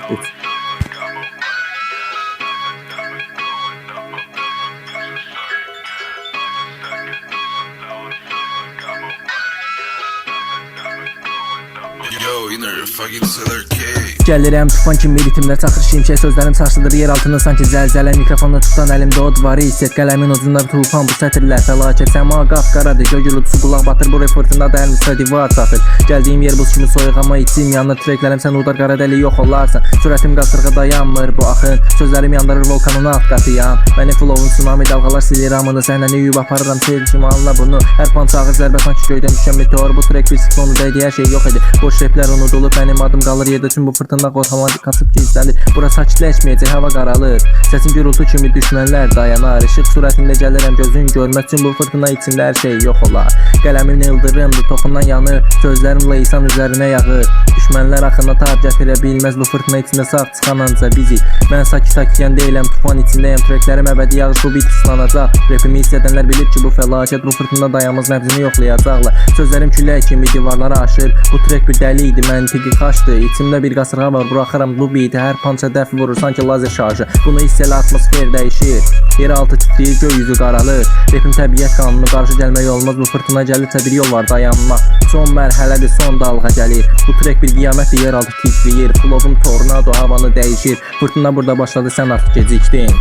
3. Yo, inner fucking seller K. Gəlirəm tufan kimi ritimlər çaxır şimşək sözlərim sarsılır yer altında sanki zəlzələ mikrofonla tutan əlimdə od var hisset qələmin ucunda tufan bu sətirlər fəlakət səma qapqaradır göy gürültüsü qulaq batır bu fırtında da əlim divar çatır gəldiyim yer buz kimi soyuq amma içim yanır treklərim sən udar qara dəli yox olarsan sürətim qasırğa dayanmır bu axın sözlərim yandırır volkanın alt qatıyam məni flowun tsunami dalğalar silir amını səhnəni yuyub aparıram sel kimi anla bunu hər pan çağır zərbə sanki göydən düşən meteor bu trek bir siklonu deydi hər şey yox idi boş replər unudulub mənim adım qalır yerdə tüm bu fırtında qorxama kasıb gizlənir bura sakitləşməyəcək hava qaralır səsin gürültü kimi düşmənlər dayanar işıq sürətində gəlirəm gözün görmək üçün bu fırtına içində hər şey yox olar qələmim ildırımdır toxundan yanır sözlərimlə insan üzərinə yağır düşmənlər axına tab gətirə bilməz bu fırtına içində sağ çıxan anca bizi mən sakit deyiləm tufan içindəyəm treklərim əbədi yağış bu bit ıslanacaq repimi hiss edənlər bilir ki bu fəlakət bu fırtına dayanmaz nəbzini yoxlayacaqlar sözlərim külək kimi divarlara aşır bu trek bir dəli idi məntiqi xaçdı içimdə bir qasırğa var buraxıram bu beat'i hər pança dəf vurur sanki lazer şarjı bunu hiss elə atmosfer dəyişir yer altı titriyir göy yüzü qaralır repim təbiət qanunu qarşı gəlmək olmaz bu fırtına gəlirsə bir yol var dayanmaq son mərhələdir son dalğa gəlir bu trek bir qiyamətdir yer altı titriyir flowum tornado havanı dəyişir fırtına burada başladı sən artıq gecikdin